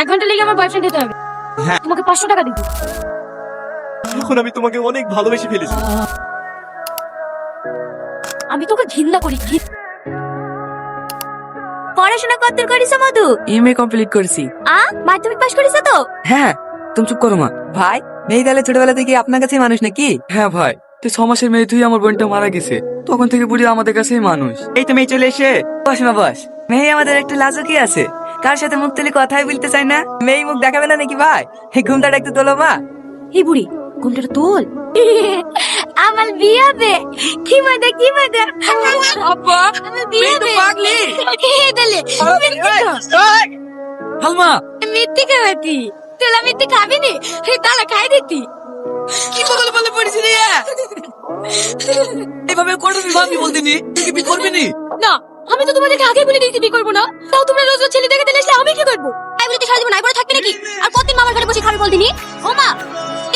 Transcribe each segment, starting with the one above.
1 ঘন্টা লেগে আমার বয়ফ্রেন্ড হতে হবে। হ্যাঁ। তোমাকে 500 টাকা দিব। এখন আমি তোমাকে অনেক ভালোবেসে ফেলেছি। আমি তোকে ঘৃণা করি। পড়াশোনা কতদূর করিস মধু? এমএ কমপ্লিট করেছি। মাধ্যমিক পাস করিস তো? হ্যাঁ, তুমি চুপ করো মা। ভাই, মেয়ে তাহলে ছোটবেলা থেকে আপনার কাছেই মানুষ নাকি? হ্যাঁ ভাই, তুই 6 মাসের মেয়ে তুই আমার বোনটা মারা গেছে, তখন থেকে বুড়ি আমাদের কাছেই মানুষ। এই তো মেয়ে চলে এসে বস মা বস। মেয়ে আমাদের একটু লাজুকি আছে, কার সাথে মুখ তুলে কথাই বলতে চায় না। মেয়ে মুখ দেখাবে না নাকি ভাই? এই ঘুমটাটা একটু তোলো মা। এই বুড়ি ঘুমটা তোল। আমার বিয়ে হবে। কি মজা কি মজা। আব্বা, আমার বিয়ে মেয়ে তো হবে। পাগলি। তাহলে হালমা, মিথ্যে খাওয়াতি। তোলা মিথ্যে খাবি নি? তালা খাই দিতি। কি পাগল বলে পড়েছি রে? এইভাবে করবি ভাবি বলতিনি, তুই কি করবি নি? না, আমি তো তোমাদেরকে আগে বলে দিয়েছি বিয়ে করবো না। তাও তোমরা রোজ রোজ ছেলে দেখে দিলে আমি কি করবো? তাই বলে তুই সারা জীবন আইবড় থাকবি নাকি? আর কতদিন মামার ঘরে বসে খাবি বলতিনি? ও মা,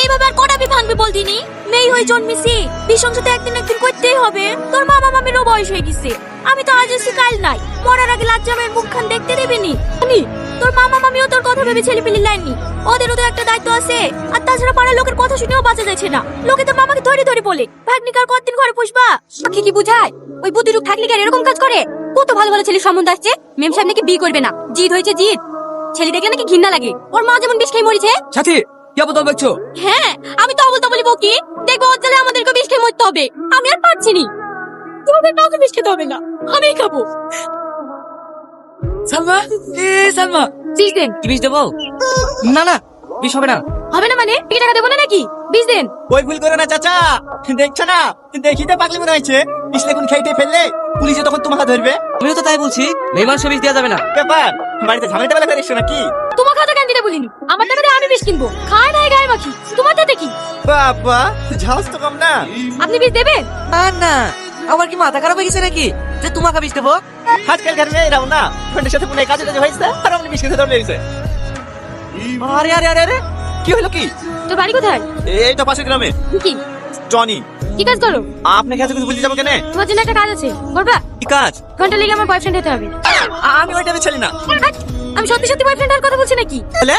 এইভাবে আর কটা বি ভাঙবি বলতিনি? মেয়ে হয়ে জন্মেছি, বিসংস তো একদিন একদিন করতেই হবে। তোর মামা মামিরও বয়স হয়ে গেছে। আমি তো আজ এসে কাল নাই। মরার আগে লাজ্জামের মুখখান দেখতে দেবেনি। তোর মামা মামিও তোর কথা ভেবে ছেলে পেলে লাইনি। ওদেরও তো একটা দায়িত্ব আছে। আর তাছাড়া পাড়ার লোকের কথা শুনেও বাঁচা যাচ্ছে না। লোকে তো মামাকে ধরে ধরে বলে, ভাগ্নিকার কতদিন ঘরে পুষবা? কি কি বুঝায়? ওই বুদ্ধিরূপ থাকলে কি আর এরকম কাজ করে? কত ভালো ভালো ছেলে সম্বন্ধ আসছে, মেম সাহেব নাকি বিয়ে করবে না। জিদ হয়েছে জিদ। ছেলে দেখলে নাকি ঘৃণা লাগে। ওর মা যেমন বিষ খেয়ে মরেছে। সাথী, কি বলতো বলছো? হ্যাঁ, আমি তো বলতে বলি বকি। দেখবো ওর ছেলে আমাদেরকে বিষ খেয়ে মরতে হবে। আমি আর পারছি নি। তোমাদের কাউকে বিষ খেতে হবে না, আমিই খাবো। সালমা, সালমা, বিষ দেন। কি বিষ দেবো? না না, বিষ হবে না। হবে না মানে কি টাকা দেবো না নাকি? বিষ দেন। ওই ভুল করে না চাচা, দেখছো না দেখিতে পাগলি মনে হয়েছে। পিছলে কোন খাইতে ফেললে পুলিশে তখন তোমাকে ধরবে। আমিও তো তাই বলছি, মেয়ে মানুষ বিষ দেওয়া যাবে না। ব্যাপার বাড়িতে ঝামেলা টামেলা করে এসছো নাকি? তোমার কথা কেন দিতে বলিনি? আমার টাকা দিয়ে আমি বিষ কিনবো। খায় নাই গায়ে মাখি। তোমার তাতে কি? বাবা ঝাউস তো কম না। আপনি বিষ দেবেন? না, আমার কি মাথা খারাপ হয়ে গেছে নাকি যে তোমাকে বিষ দেবো? আজকালকার মেয়েরাও না ফ্রেন্ডের সাথে মনে কাজে কাজে হয়েছে আর আপনি বিস্কুট ধরে লেগেছে। আরে আরে আরে আরে কি হলো কি? তোর বাড়ি কোথায়? এই তো পাশের গ্রামে। কি টনি, কি কাজ করো? আপনাকে এত কিছু বলতে যাবো কেন? তোমার জন্য একটা কাজ আছে, করবা? কি কাজ? ঘন্টা লেগে আমার বয়ফ্রেন্ড হতে হবে। আমি ওইটা ছেলে না। আমি সত্যি সত্যি বয়ফ্রেন্ড আর কথা বলছি নাকি? বলে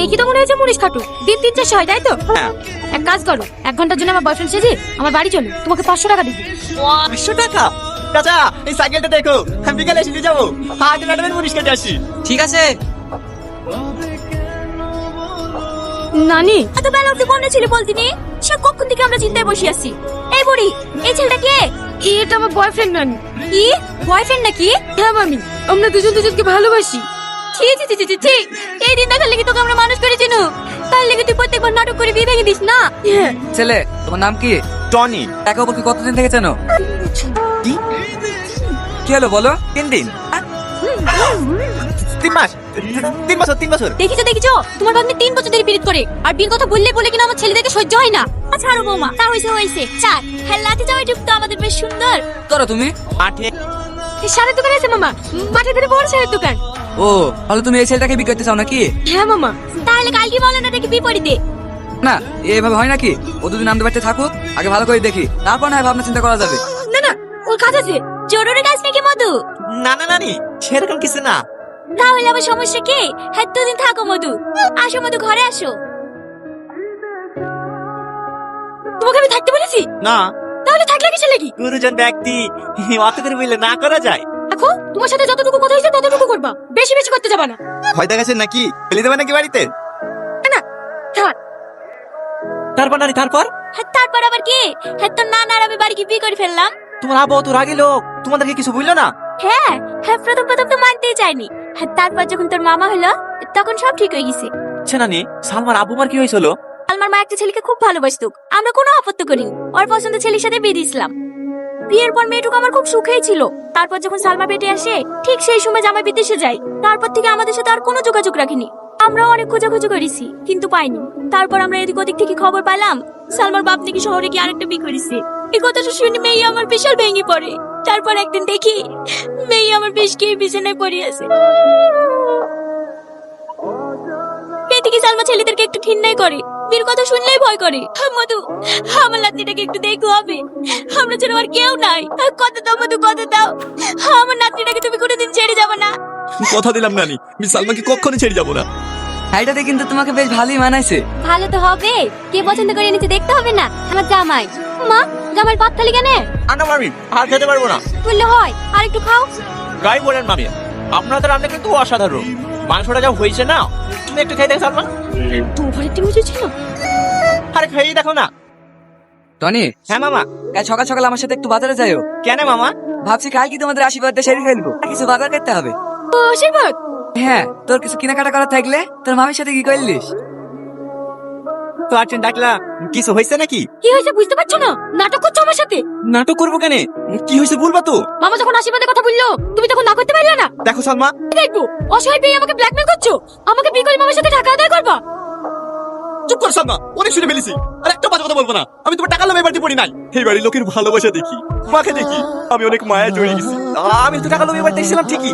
এই কি তো মনে হয়েছে মুনিশ খাটু। দিন 3-400 হয় তাই তো? হ্যাঁ। এক কাজ করো, 1 ঘন্টার জন্য আমার বয়ফ্রেন্ড সেজে আমার বাড়ি চলো। তোমাকে 500 টাকা দিব। 500 টাকা? চাচা এই সাইকেলটা দেখো, আমি বিকালে এসে দিয়ে যাবো। আগে ম্যাডামের মুনিশ কেটে আসি। ঠিক আছে। নানি, এত বেলা অব্দি কোন ছেলে বলতিনি? সে কখন থেকে আমরা চিন্তায় বসে আছি। এই বুড়ি, এই ছেলেটা কে? এটা আমার বয়ফ্রেন্ড নানি। কি বয়ফ্রেন্ড নাকি? হ্যাঁ মামি, আমরা দুজন দুজনকে ভালোবাসি। ছি ছি ছি ছি ছি, এই দিন দেখার লেগে তোকে আমরা মানুষ করেছি নু। তার লেগে তুই প্রত্যেকবার নাটক করে বিয়ে ভেঙে দিস না। ছেলে, তোমার নাম কি? টনি। একে অপরকে কতদিন থেকে চেনো? কি হলো বলো? 3 দিন। 3 মাস। 3 বছর 3 বছর। দেখিছো তোমার ভাগ্নে 3 বছর ধরে পীড়িত করে। আর বিয়ের কথা বললে বলে কিনা আমার ছেলেদেরকে সহ্য হয় না। আচ্ছা আরো বৌমা, তা হইছে চার। হ্যাঁ লাঠি জামাই টুক তো আমাদের বেশ সুন্দর। করো তুমি। মাঠে সারের দোকান আছে মামা, মাঠের ধারে বড় সারের দোকান। ও, তাহলে তুমি এই ছেলেটাকে বিয়ে করতে চাও নাকি? হ্যাঁ মামা। তাহলে কালকে বলো না দেখি বিপরীতে। না, এইভাবে হয় নাকি? ও দুদিন আমাদের বাড়িতে থাকুক, আগে ভালো করে দেখি, তারপর না হয় ভাবনা চিন্তা করা যাবে। না না, ওর কাজ আছে। জরুরি কাজ নাকি মধু? না না নানি, সেরকম কিছু না। তাহলে আমার সমস্যা কি? হ্যাঁ দুদিন থাকো মধু। আসো মধু, ঘরে আসো। তোমাকে আমি থাকতে বলেছি? না, তাহলে থাকলে কিসের লাগি? গুরুজন ব্যক্তি অত করে বললে না করা যায়। দেখো, তোমার সাথে যতটুকু কথা হয়েছে ততটুকু করবা, বেশি বেশি করতে যাবা না। ভয় দেখাচ্ছেন নাকি? ফেলে দেবে নাকি বাড়িতে? না থাক। তারপর নানি তারপর? হ্যাঁ তারপর আবার কি? হ্যাঁ তোর নানা আর আমি বাড়ি কি বিয়ে করে ফেললাম। তোমার আবু তো রাগী লোক, তোমাদেরকে কিছু বললো না? হ্যাঁ হ্যাঁ, প্রথম প্রথম তো মানতেই চাইনি। হ্যাঁ তারপর যখন তোর মামা হলো তখন সব ঠিক হয়ে গেছে। আচ্ছা নানি, সালমার আবু মার কি হয়েছিল? আমার মা একটা ছেলেকে খুব ভালোবাসতো, আমরা কোনো আপত্তি করিনি। ওর পছন্দের ছেলের সাথে বিয়ে দিয়েছিলাম। বিয়ের পর মেয়েটুকু আমার খুব সুখেই ছিল। তারপর যখন সালমা পেটে আসে ঠিক সেই সময় জামাই বিদেশে যায়। তারপর থেকে আমাদের সাথে আর কোনো যোগাযোগ রাখিনি। আমরাও অনেক খোঁজাখুঁজি করেছি কিন্তু পাইনি। তারপর আমরা এদিক ওদিক থেকে খবর পেলাম সালমার বাপ নাকি শহরে গিয়ে আরেকটা বিয়ে করেছে। এই কথাটা শুনে মেয়ে আমার বিশাল ভেঙে পড়ে। তারপর একদিন দেখি মেয়ে আমার বেশ খেয়ে বিছানায় পড়ে আছে। এদিকে সালমা ছেলেদেরকে একটু ঘৃণাই করে, বীর কথা শুনলেই ভয় করে। মধু, আমার নাতনিটাকে একটু দেখতে হবে। আমরা যেন আর কেউ নাই। কথা দাও মধু, কথা দাও। আমার নাতনিটাকে তুমি কোনোদিন ছেড়ে যাবে না। কথা দিলাম নানি, আমি সালমাকে কখনো ছেড়ে যাবো না। শাড়িটাতে কিন্তু তোমাকে বেশ ভালোই মানাইছে। ভালো তো হবে, কে পছন্দ করে এনেছে দেখতে হবে না? আমার জামাই। মা, জামাই ভাত খালি কেন? আনা মামি, আর খেতে পারবো না। বললে হয়, আর একটু খাও। গাই বলেন মামি, আপনাদের রান্না কিন্তু অসাধারণ। মাংসটা যা হয়েছে না, তুমি একটু খেয়ে দেখো সালমা। তোমার একটু মজা ছিল। আরে খেয়েই দেখো না। টনি, হ্যাঁ মামা। কাল সকাল সকাল আমার সাথে একটু বাজারে যাইও। কেন মামা? ভাবছি কাল কি তোমাদের আশীর্বাদটা সেরে ফেলবো, কিছু বাজার করতে হবে। ও আশীর্বাদ। হ্যাঁ, তোর কিছু কেনাকাটা করার থাকলে তোর মামির সাথে কি করলিস? তো আছেন ডাকলা, কিছু হয়েছে নাকি? কি হয়েছে বুঝতে পারছো না? নাটক করছো আমার সাথে। নাটক করবো কেন? কি হয়েছে বলবা তো। মামা যখন আশীর্বাদের কথা বললো, তুমি তখন না করতে পারলে না। দেখো সালমা, দেখবো অসহায় পেয়ে আমাকে ব্ল্যাকমেল করছো। আমাকে বিয়ে করে মামার সাথে টাকা আদায় করবা। চুপ কর সালমা, অনেক শুনে ফেলেছি। আর একটা বাজে কথা বলবো না। আমি তোমার টাকা লোভে বাড়িতে পড়ি নাই। এই বাড়ির লোকের ভালোবাসা দেখি, মাকে দেখি, আমি অনেক মায়া জড়িয়ে গেছি। আমি তো টাকা লোভে এবার দেখছিলাম ঠিকই,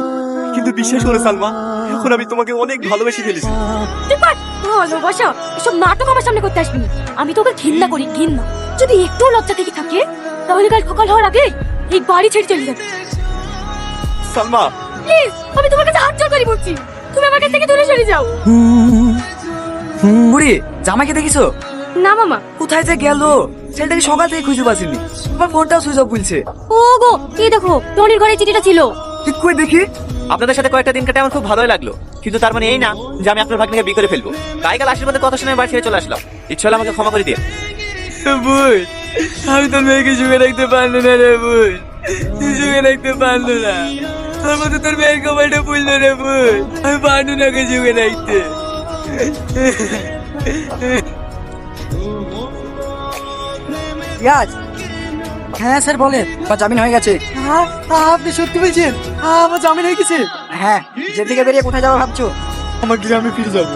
কিন্তু বিশ্বাস করে সালমা, এখন আমি তোমাকে অনেক ভালোবেসে ফেলেছি। তুই ভালোবাসা এসব নাটক আমার সামনে করতে আসবি না। আমি তোকে ঘৃণা করি, ঘৃণা। যদি একটু লজ্জা থেকে থাকে তাহলে কাল সকাল হওয়ার আগে এই বাড়ি ছেড়ে চলে যাবে। সালমা, প্লিজ, আমি তোমার কাছে হাত জোড় করে বলছি, তুমি আমার কাছ থেকে দূরে সরে যাও। বুড়ি, জামাইকে দেখিছো? না মামা। কোথায় যে গেল? ছেলেটাকে সকাল থেকে খুঁজে পাচ্ছিনি। আমার ফোনটাও সুইচ অফ বলছে। ও গো, এই দেখো টনির ঘরে চিঠিটা ছিল। ঠিক করে দেখি। আপনাদের সাথে কয়েকটা দিন কাটে আমার খুব ভালোই লাগলো, কিন্তু তার মানে এই না যে আমি আপনার ভাগ্নিকে বিয়ে করে ফেলবো। তাই কাল আশীর্বাদের কথা শুনে বাড়ি ছেড়ে চলে আসলাম। ইচ্ছে হলে আমাকে ক্ষমা করে দিয়ে। বোন, আমি তোর মেয়েকে সুখে রাখতে পারলো না রে বোন, সুখে রাখতে পারলো না। তোর মতো তোর মেয়ের কপালটা পুড়লো রে বোন, আমি পারলো না ওকে সুখে রাখতে। হ্যাঁ স্যার বলেন, আমার জামিন হয়ে গেছে। আপনি সত্যি বলছেন? আমার জামিন হয়ে গেছে? হ্যাঁ, যেদিকে বেরিয়ে কোথায় যাবো ভাবছো? আমার গ্রামে ফিরে যাবো।